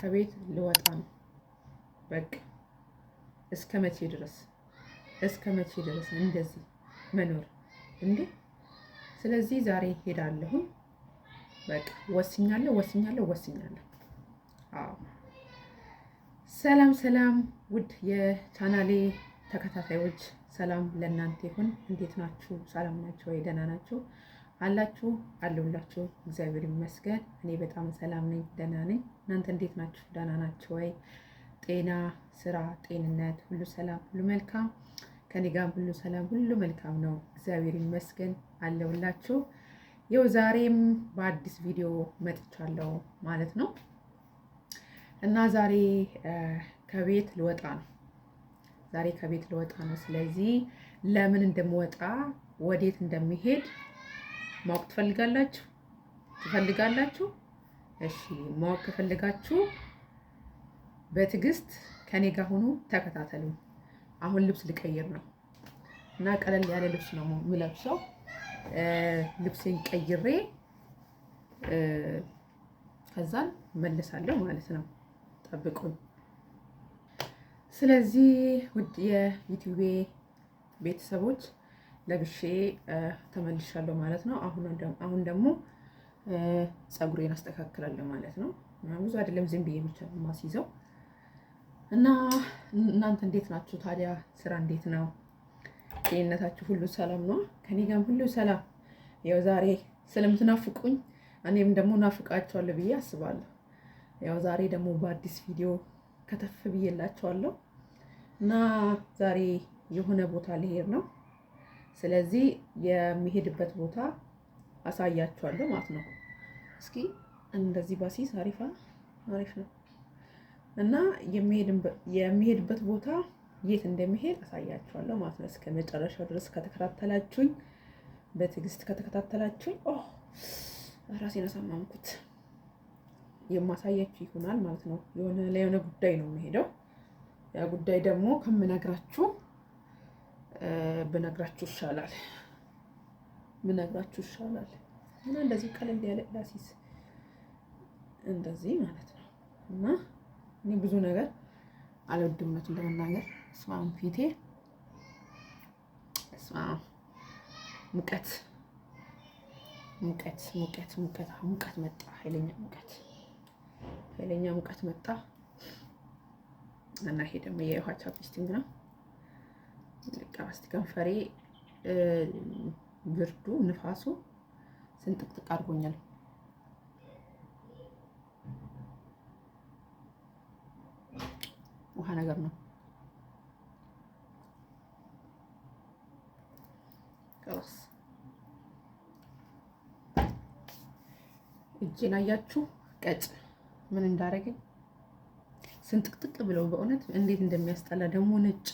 ከቤት ልወጣ ነው። በቃ እስከ መቼ ድረስ እንደዚህ መኖር እንዴ? ስለዚህ ዛሬ ሄዳለሁ። በቃ ወስኛለሁ። አዎ ሰላም ውድ የቻናሌ ተከታታዮች ሰላም ለእናንተ ይሁን። እንዴት ናችሁ? ሰላም ናችሁ ወይ? ደህና ናችሁ አላችሁ? አለሁላችሁ። እግዚአብሔር ይመስገን እኔ በጣም ሰላም ነኝ፣ ደህና ነኝ። እናንተ እንዴት ናችሁ? ደህና ናችሁ ወይ? ጤና፣ ስራ፣ ጤንነት ሁሉ ሰላም፣ ሁሉ መልካም ከኔ ጋር ሁሉ ሰላም፣ ሁሉ መልካም ነው። እግዚአብሔር ይመስገን አለሁላችሁ። ይኸው ዛሬም በአዲስ ቪዲዮ መጥቻለሁ ማለት ነው እና ዛሬ ከቤት ልወጣ ነው። ስለዚህ ለምን እንደምወጣ ወዴት እንደሚሄድ ማወቅ ትፈልጋላችሁ? እሺ ማወቅ ከፈልጋችሁ በትዕግስት ከኔ ጋር ሆኖ ተከታተሉ። አሁን ልብስ ልቀይር ነው እና ቀለል ያለ ልብስ ነው የምለብሰው። ልብሴን ቀይሬ ከዛን መልሳለሁ ማለት ነው። ጠብቁኝ። ስለዚህ ውድ የዩቲዩብ ቤተሰቦች ለብሼ ተመልሻለሁ ማለት ነው። አሁን ደግሞ ፀጉሬን አስተካክላለሁ ማለት ነው። ብዙ አይደለም፣ ዝም ብዬ ብቻ ማስይዘው እና እናንተ እንዴት ናችሁ ታዲያ? ስራ እንዴት ነው? ጤንነታችሁ ሁሉ ሰላም ነው? ከኔ ጋር ሁሉ ሰላም። ያው ዛሬ ስለምትናፍቁኝ እኔም ደግሞ ናፍቃችኋለሁ ብዬ አስባለሁ። ያው ዛሬ ደግሞ በአዲስ ቪዲዮ ከተፍ ብዬላችኋለሁ እና ዛሬ የሆነ ቦታ ልሄድ ነው። ስለዚህ የሚሄድበት ቦታ አሳያችኋለሁ ማለት ነው። እስኪ እንደዚህ ባሲስ አሪፍ ነው እና የሚሄድበት ቦታ የት እንደሚሄድ አሳያችኋለሁ ማለት ነው። እስከ መጨረሻው ድረስ ከተከታተላችሁኝ፣ በትዕግስት ከተከታተላችሁኝ ራሴን አሳማምኩት የማሳያችሁ ይሆናል ማለት ነው። ለሆነ ጉዳይ ነው የሚሄደው። ያ ጉዳይ ደግሞ ከምነግራችሁ ብነግራችሁ ይሻላል እና እንደዚህ ቀለል ያለ ላሲስ እንደዚህ ማለት ነው። እና እኔ ብዙ ነገር አልወድም ለመናገር። ስማም ፊቴ ሙቀት መጣ። ኃይለኛ ሙቀት መጣ እና ይሄ ደግሞ የውሃ ቻፕስቲንግ ነው። ከንፈሬ ብርዱ ንፋሱ ስንጥቅጥቅ አድርጎኛል። ውሃ ነገር ነው። እጄን አያችሁ? ቀጭ ምን እንዳደረገኝ ስንጥቅጥቅ ብለው በእውነት እንዴት እንደሚያስጠላ ደግሞ ነጭ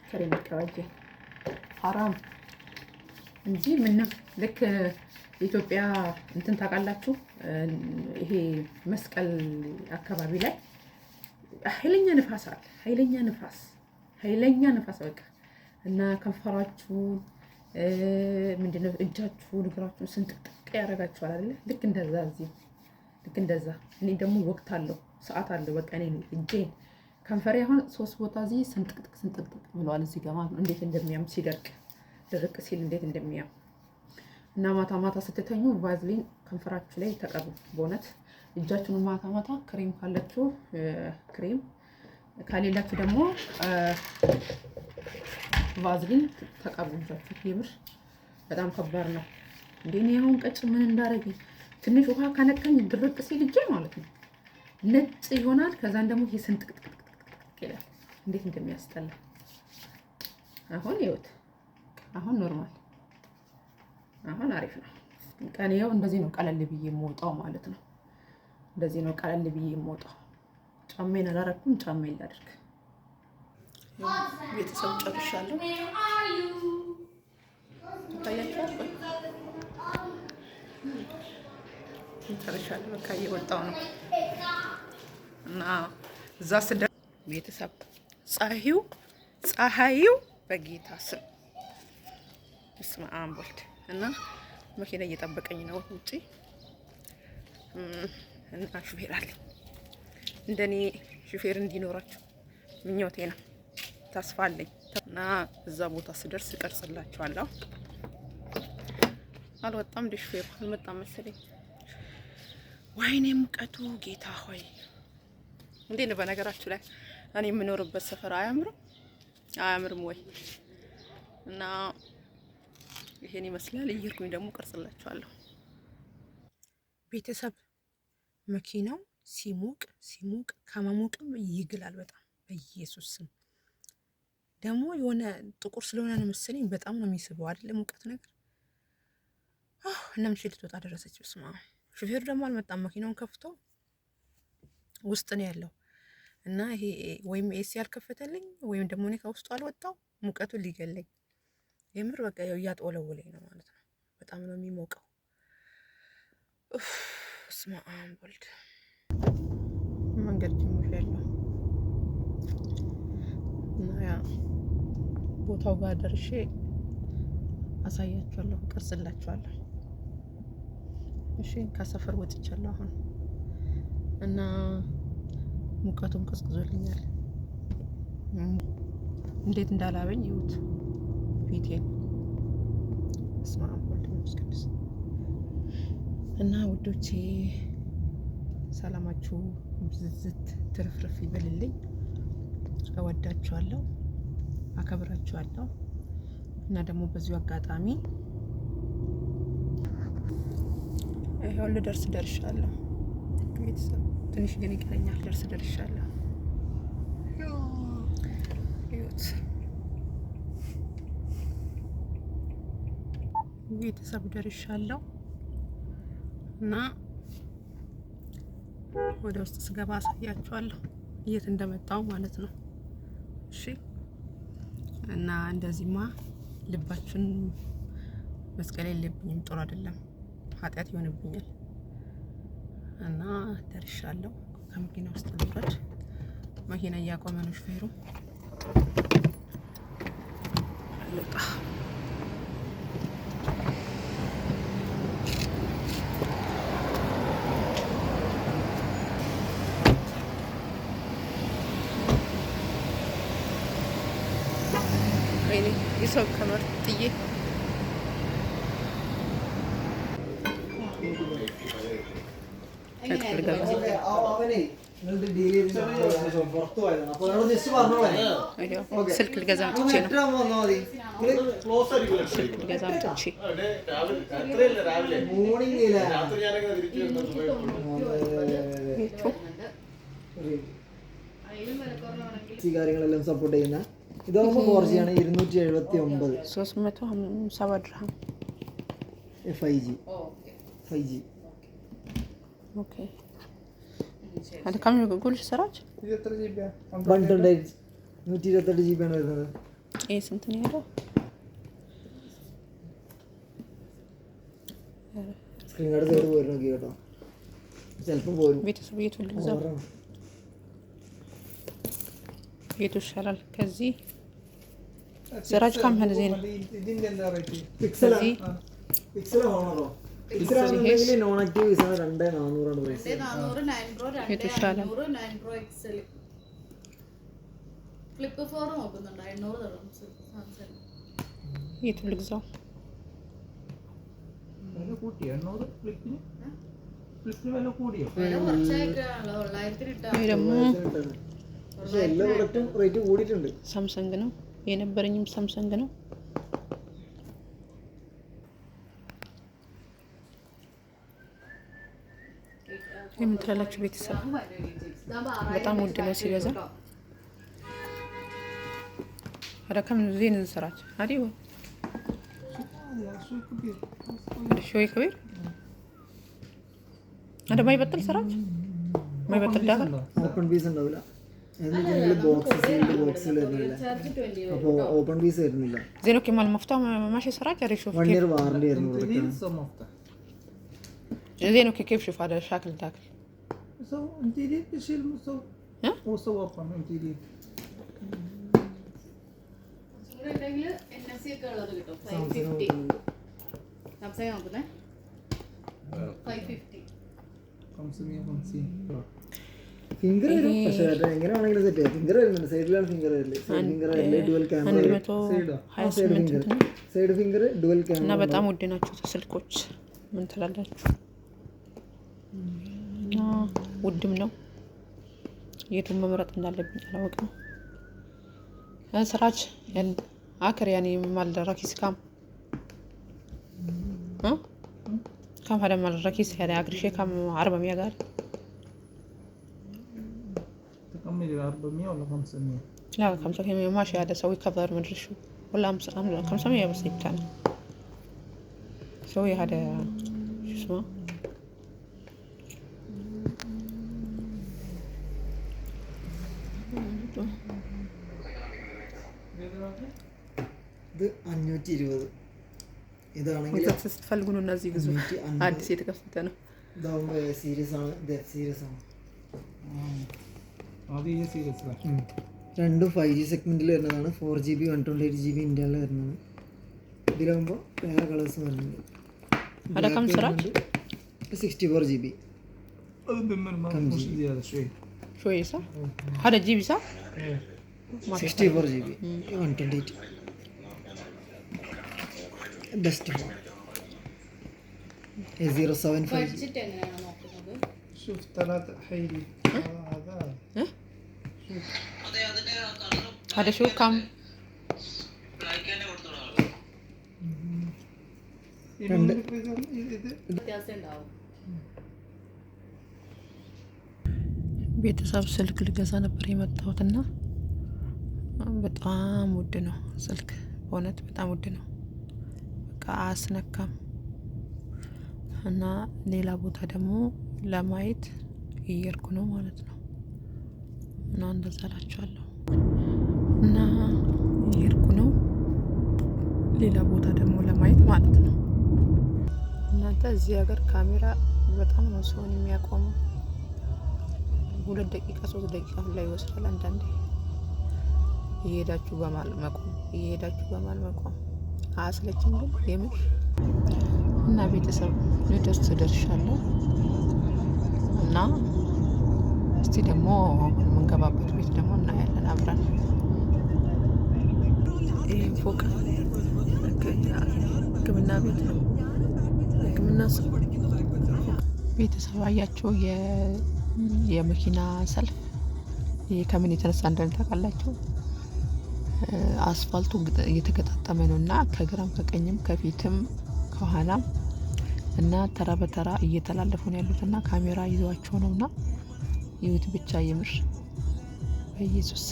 ክሬም ልቀባ እጄ ሐራም እንጂ ምንም ልክ የኢትዮጵያ እንትን ታውቃላችሁ፣ ይሄ መስቀል አካባቢ ላይ ኃይለኛ ንፋስ አለ። ኃይለኛ ንፋስ በቃ እና ከንፈራችሁን ምንድነው እጃችሁን እግራችሁን ስንጥቅጥቅ ያደርጋችኋል አይደለ? ልክ እንደዛ እኔ ደግሞ ወቅት አለው፣ ሰዓት አለው። በቃ እኔ እጄን ከንፈሬ አሁን 3 ቦታ እዚህ ስንጥቅጥቅ ብለዋል። እዚህ ጋር ማለት ነው። እንዴት እንደሚያም ሲደርቅ ድርቅ ሲል እንዴት እንደሚያም እና ማታ ስትተኙ ቫዝሊን ከንፈራችሁ ላይ ተቀቡ። በእውነት እጃችሁን ማታ ክሬም ካላችሁ ክሬም፣ ካሌላችሁ ደግሞ ቫዝሊን ተቀቡ እጃችሁ። የምር በጣም ከባድ ነው እንዴ! እኔ አሁን ቀጭን ምን እንዳደረገኝ ትንሽ ውሃ ከነካኝ ድርቅ ሲል እጄ ማለት ነው ነጭ ይሆናል። ከዛን ደግሞ ይሄ ስንጥቅጥቅ ይላል። እንዴት እንደሚያስጠላ። አሁን ይወት አሁን ኖርማል፣ አሁን አሪፍ ነው። ቀኔው እንደዚህ ነው ቀለል ብዬ የምወጣው ማለት ነው። እንደዚህ ነው ቀለል ብዬ የምወጣው። ጫማዬን አላረኩም። ጫማዬን ላድርግ። ቤተሰብ ጨርሻለሁ። ታያችኋል። ጨርሻለሁ። በቃ እየወጣሁ ነው እና እዛ ስደ ቤተሰብ ፀሐዩ በጌታ ስም በስመ አብ ወልድ እና መኪና እየጠበቀኝ ነው ውጪ እና ሹፌር አለ። እንደኔ ሹፌር እንዲኖራችሁ ምኞቴ ነው፣ ተስፋ አለኝ እና እዛ ቦታ ስደርስ እቀርጽላችኋለሁ። አልወጣም እንደ ሹፌሩ አልመጣም መሰለኝ። ወይኔ ሙቀቱ ጌታ ሆይ እንዴ ነው። በነገራችሁ ላይ እኔ የምኖርበት ሰፈር አያምርም ወይ? እና ይሄን ይመስላል። እየሄድኩኝ ደግሞ ቀርጽላችኋለሁ። ቤተሰብ መኪናው ሲሞቅ ከመሞቅም ይግላል በጣም በኢየሱስ ስም። ደግሞ የሆነ ጥቁር ስለሆነ ነው መሰለኝ በጣም ነው የሚስበው አይደል? ሙቀት ነገር እና ምሽት ልትወጣ ደረሰች። በስመ አብ። ሹፌሩ ደግሞ አልመጣም። መኪናውን ከፍቶ ውስጥ ነው ያለው እና ይሄ ወይም ኤሲ ያልከፈተልኝ ወይም ደግሞ እኔ ከውስጡ አልወጣው ሙቀቱን ሊገለኝ የምር በቃ ያው እያጦለወለኝ ነው ማለት ነው። በጣም ነው የሚሞቀው። በስመ አብ ወልድ። መንገድ ጀምር ያለው እና ያ ቦታው ጋር ደርሼ አሳያችኋለሁ፣ ቀርጽላችኋለሁ። እሺ ከሰፈር ወጥቻለሁ አሁን እና ሙቀቱም ቀዝቅዞልኛል። እንዴት እንዳላበኝ ይሁት ፊቴን። በስመ አብ ወልድ መንፈስ ቅዱስ። እና ውዶቼ ሰላማችሁ ብዝዝት ትርፍርፍ ይበልልኝ። እወዳችኋለሁ፣ አከብራችኋለሁ። እና ደግሞ በዚሁ አጋጣሚ ይሄው ደርሻለሁ። ቤተሰብ ትንሽ ግን ይቀረኛል። ደርሻለሁ። ቤተሰብ ደርሻለሁ እና ወደ ውስጥ ስገባ አሳያችኋለሁ የት እንደመጣው ማለት ነው። እሺ እና እንደዚህማ ልባችሁን መስቀል የለብኝም፣ ጥሩ አይደለም፣ ኃጢአት ይሆንብኛል። እና ደርሻለሁ። ከመኪና ውስጥ ልውረድ። መኪና እያቆመ ነው ሹፌሩ። ልውጣ። የሰው ከመር ጥዬ ስልክ ልገዛ መጥቼ കാര്യങ്ങളെല്ലാം സപ്പോർട്ട് ചെയ്യുന്ന ഇതാകുമ്പോൾ 4G ആണ് 279 350 ദിർഹം 5G اوكي هذا كم يقول سراج 128 GB ആണ് വരുന്നത്. ايه سنتين يورو സ്ക്രീൻ കാർഡ് സൈഡ് പോയി നോക്കി കേട്ടോ, ചിലപ്പോൾ പോരും. ቤቱ ልግዛው ቤቱ ይሻላል ከዚህ سراج كم هذا زين പിക്സൽ ഓണറോ പിക്സൽ നോൺ ആക്റ്റീവ് വിസ 2400 ആണ് പ്രൈസ്. 9 Pro XL ഫ്ലിപ്പ് 4 നോക്കുന്നുണ്ട് 800 സാംസങ്. ቤቱ ልግዛው വില കൂട്ടിയോ 800 ഫ്ലിപ്പിന് കൂടിയോ? വില കുറച്ചായിട്ടാണല്ലോ 900 ഇട്ടാ. പക്ഷേ എല്ലാ പ്രൊഡക്റ്റും റേറ്റ് കൂടിയിട്ടുണ്ട്. ሳምሰንግ ነው የነበረኝም ሳምሰንግ ነው። የምትላላችሁ ቤተሰብ በጣም ውድ ነው ሲበዛ። هذا كم زين السراج هذه هو هذا شوي كبير. هذا ما يبطل سراج ما يبطل داخل ഓപ്പൺ പീസ് ഉണ്ടാവില്ല. ബോക്സിൽ വരുന്നില്ല, അപ്പോൾ ഓപ്പൺ പീസ് വരുന്നില്ല. زين اوكي مال مفتوح ماشي سراج. هذا شوف 1 year വാറണ്ടി ആയിരുന്നു. زين اوكي كيف شوف هذا شكل داخل انتيرير تشيل وصو اوبن انتيرير NFC ഒക്കെ ഉള്ളത് കിട്ടും 550. സാംസങ് നോക്കുന്നേ 550. കംസമിയ കംസി ഫിംഗർ വരും പക്ഷേ എങ്ങനെ വേണമെങ്കിലും സെറ്റ് ചെയ്യാം. ഫിംഗർ വരുന്നുണ്ട്, സൈഡിലാണ് ഫിംഗർ വരില്ല. സൈഡ് ഫിംഗർ വരില്ല, dual camera side finger dual እና camera በጣም ውድ ናቸው ስልኮች። ምን ትላላችሁ? ውድም ነው። የቱን መምረጥ እንዳለብኝ አላውቅም። ስራች አክር ያኔ ማል ረኪስ ካም كم هذا مال الركيز هذا أقرب شيء كم 400 قال تكمل 400 ولا 500 لا 500 ماشي هذا سوي كفر مدري شو ولا 500 بس يبتانا سوي هذا شو اسمه ഇത് 520. ഇതാണെങ്കിൽ ስትፈልጉ እነዚህ ግዙ። አዲስ የተከፈተ ነው። ഇതാവുമ്പോൾ സീരീസ് ആണ്, ഇത് സീരീസ് ആണ്. അത് ഈ സീരീസ് രണ്ടും 5G സെഗ്മെന്റിൽ വരുന്നതാണ്. 4GB 128GB ഇന്ത്യയിൽ വരുന്നതാണ്. ഇതിലാകുമ്പോൾ വേറെ കളേഴ്സ് വരുന്നുണ്ട്. 64GB. അത് بمر مش زيادة شوي شوي صح هذا جيب صح 64GB 128 ബെസ്റ്റ് ഫോൺ A075. ബഡ്ജറ്റ് എങ്ങനെയാണ് നോക്കുന്നത്? شوف 3 حيلي هذا هذا شو كم വ്യത്യാസം ഉണ്ടാവും. ቤተሰብ ስልክ ልገዛ ነበር የመጣሁትና በጣም ውድ ነው ስልክ፣ በእውነት በጣም ውድ ነው። በቃ አስነካም እና ሌላ ቦታ ደግሞ ለማየት እየሄድኩ ነው ማለት ነው። እና እንደዛ እላችኋለሁ። እና እየሄድኩ ነው ሌላ ቦታ ደግሞ ለማየት ማለት ነው። እናንተ እዚህ ሀገር ካሜራ በጣም ነው ሰውን የሚያቆመው። 2 ደቂቃ 3 ደቂቃ ላይ ይወስዳል አንዳንዴ። እየሄዳችሁ በማል መቆም አያስለችም ግን የምር። እና ቤተሰብ ልደርስ ደርሻለሁ። እና እስቲ ደግሞ የምንገባበት ቤት ደግሞ እናያለን አብረን። ይህ ፎቅ ሕክምና ቤት ነው። ሕክምና ሰው ቤተሰብ አያቸው የመኪና ሰልፍ። ይሄ ከምን የተነሳ እንደሆነ ታውቃላችሁ? አስፋልቱ እየተገጣጠመ ነው እና ከግራም ከቀኝም ከፊትም ከኋላም እና ተራ በተራ እየተላለፉ ነው ያሉት እና ካሜራ ይዘዋቸው ነው እና ይሁት ብቻ የምር በኢየሱስ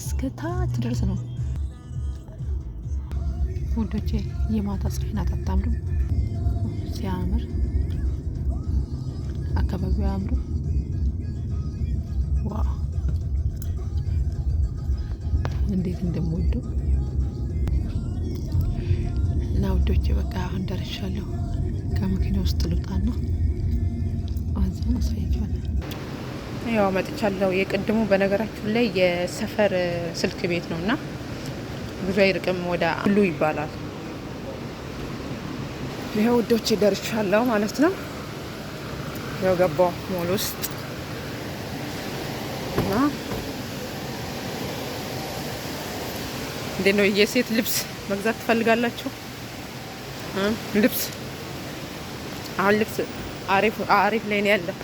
እስከ ታች ድረስ ነው ውዶቼ። የማታ ፀሐይ ናት አታምርም? ሲያምር አካባቢው ያምሩ። ዋው እንዴት እንደምወደው እና ውዶቼ በቃ አሁን ደርሻለሁ። ከመኪና ውስጥ ልውጣና አዛን አሳያችኋለሁ። ያው መጥቻለሁ። የቅድሙ በነገራችሁ ላይ የሰፈር ስልክ ቤት ነውና ብዙ አይርቅም፣ ወደ ሁሉ ይባላል። ይሄው ውዶቼ ደርሻለሁ ማለት ነው። ያው ገባሁ ሞል ውስጥ እና እንዴት ነው የሴት ልብስ መግዛት ትፈልጋላችሁ? ልብስ አሁን ልብስ አሪፍ ላይ ነው ያለው።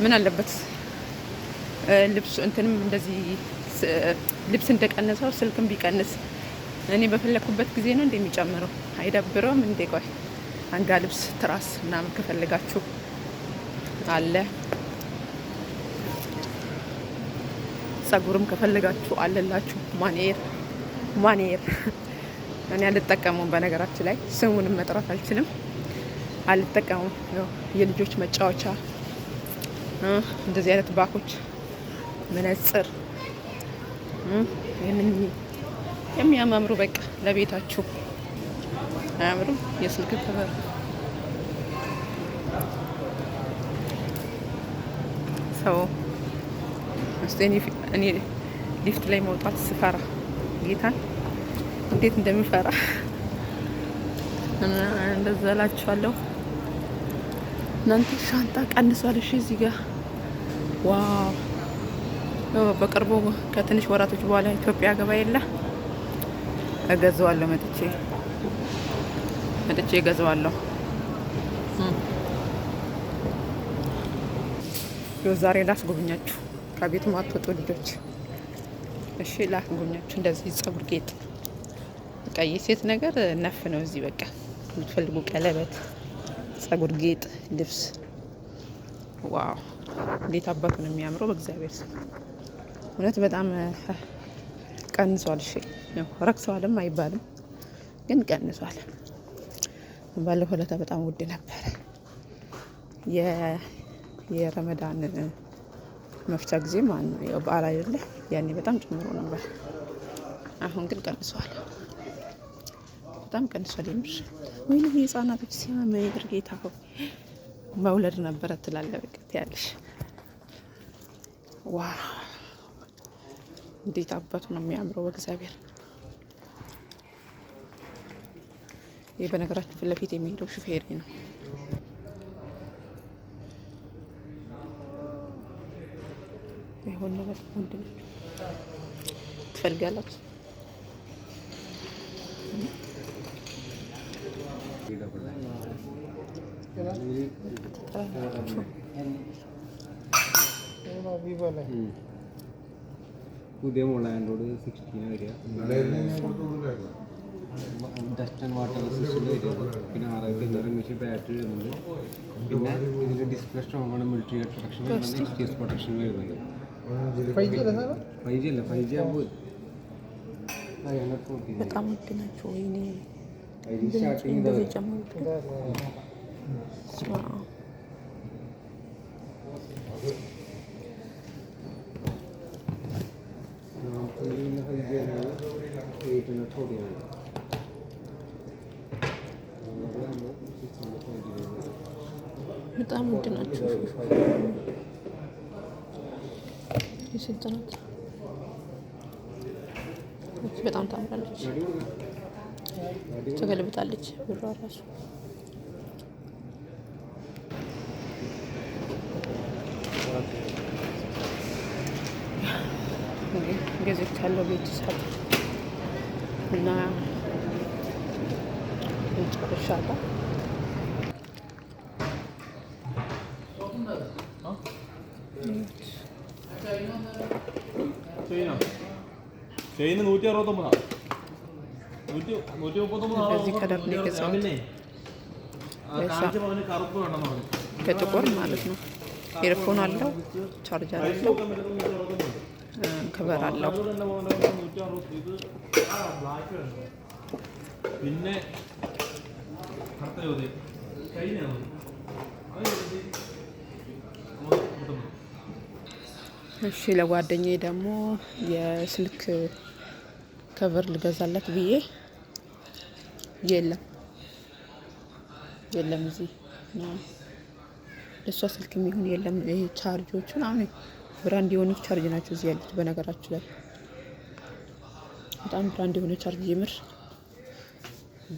ምን አለበት ልብስ እንትንም እንደዚህ ልብስ እንደቀነሰው ስልክም ቢቀንስ እኔ በፈለኩበት ጊዜ ነው እንደሚጨምረው። አይደብረውም እንዴ? ቆይ አንጋ ልብስ ትራስ ምናምን ከፈለጋችሁ አለ። ጸጉርም ከፈለጋችሁ አለላችሁ። ማኔር እኔ አልጠቀመውም። በነገራችን ላይ ስሙንም መጥራት አልችልም፣ አልጠቀመውም። የልጆች መጫወቻ እንደዚህ አይነት ባኮች፣ መነጽር የሚያማምሩ በቃ ለቤታችሁ አያምሩ? የስልክ ከበር ሰው እኔ ሊፍት ላይ መውጣት ስፈራ ጌታን እንዴት እንደሚፈራ እንደዛ እላችኋለሁ። እናንተ ሻንጣ ቀንሷል። እሺ እዚህ ጋር ዋው! በቅርቡ ከትንሽ ወራቶች በኋላ ኢትዮጵያ ገባ የለ እገዛዋለሁ። መጥቼ እገዛዋለሁ። ዛሬ ላስጎብኛችሁ፣ ከቤት ማትወጡ ልጆች እሺ፣ ላስጎብኛችሁ። እንደዚህ ጸጉር ጌጥ በቃ የሴት ነገር ነፍ ነው እዚህ። በቃ የምትፈልጉ ቀለበት፣ ጸጉር ጌጥ፣ ልብስ፣ ዋው እንዴት አባቱ ነው የሚያምረው! በእግዚአብሔር ስም እውነት በጣም ቀንሷል። እሺ ነው ረክሰዋልም አይባልም ግን ቀንሷል። ባለፈው ዕለት በጣም ውድ ነበረ። የረመዳን መፍቻ ጊዜ ማለት ነው፣ ያው በዓል አይደለ? ያኔ በጣም ጨምሮ ነበር። አሁን ግን ቀንሷል፣ በጣም ቀንሷል። የምር ወይንም የህፃናቶች ሲያምር ጌታ ሆይ መውለድ ነበረ ትላለ። በቃ ያለሽ ዋው እንዴት አባቱ ነው የሚያምረው በእግዚአብሔር። ይህ በነገራችን ፊት ለፊት የሚሄደው ሹፌሬ ነው። ይሁን ነው በጣም ውድ ነው። ትፈልጋላችሁ? പുതിയ മോഡൽ ആൻഡ്രോയിഡ് 16 വരിക, ഡസ്റ്റ് ആൻഡ് വാട്ടർ റെസിസ്റ്റൻ്റ് വരിക, പിന്നെ 6500 mAh ബാറ്ററി വരുന്നുണ്ട്, പിന്നെ ഇതിൽ ഡിസ്പ്ലേ സ്ട്രോങ് ആണ്, മിലിറ്ററി പ്രൊട്ടക്ഷൻ വരുന്നുണ്ട്, HTS പ്രൊട്ടക്ഷൻ വരുന്നുണ്ട്. 5G അല്ല, 5G ആകുമ്പോൾ በጣም ውድ ናቸው። ወይኔ സ്റ്റാർട്ടിങ് እንደዚህ ጨምሩት። በጣም ውድ ናቸው። የስንት ናት? በጣም ታምራለች፣ ተገልብጣለች ብሯ ራሱ። ገዝት ያለው ቤተሰብ እና እንጨርሻለሁ። ചെയിന് 169 በዚህ ከለር ነው የገዛሁት፣ ከጥቁር ማለት ነው። ኤርፎን አለው፣ ቻርጀር አለው፣ ከበር አለው። പിന്നെ እሺ ለጓደኛዬ ደግሞ የስልክ ከቨር ልገዛለት ብዬ የለም እዚህ ነው ለሷ ስልክ የሚሆን የለም። ይሄ ቻርጆቹን አሁን ብራንድ የሆኑ ቻርጅ ናቸው እዚህ ያሉት። በነገራችሁ ላይ በጣም ብራንድ የሆነ ቻርጅ የምር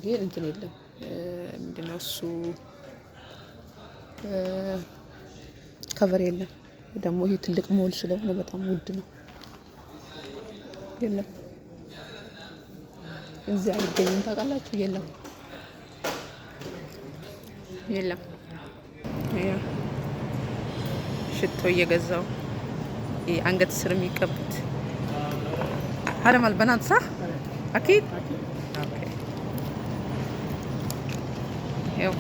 ግን እንትን የለም። ምንድነው እሱ ከቨር የለም። ደግሞ ይሄ ትልቅ ሞል ስለሆነ በጣም ውድ ነው። የለም እዚህ አይገኝም። ታውቃላችሁ? የለም። ሽቶ እየገዛው አንገት ስር የሚቀቡት هذا مال البنات صح؟ أكيد؟ أوكي. يو.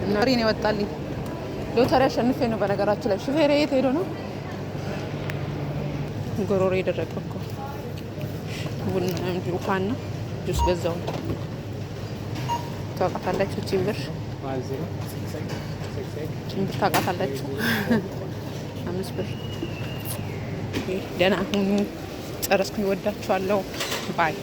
النارين يوطالي لو ترى شنفي ነው በነገራችሁ ላይ ሹፌሬ የት ሄዶ ነው ጎሮሮ የደረቀው እኮ ቡና እንኳን ነው ጁስ ገዛው ታውቃላችሁ ጭምር ታውቃላችሁ 5 ብር ደህና ሁኑ ጨረስኩኝ ወዳችኋለሁ ባይ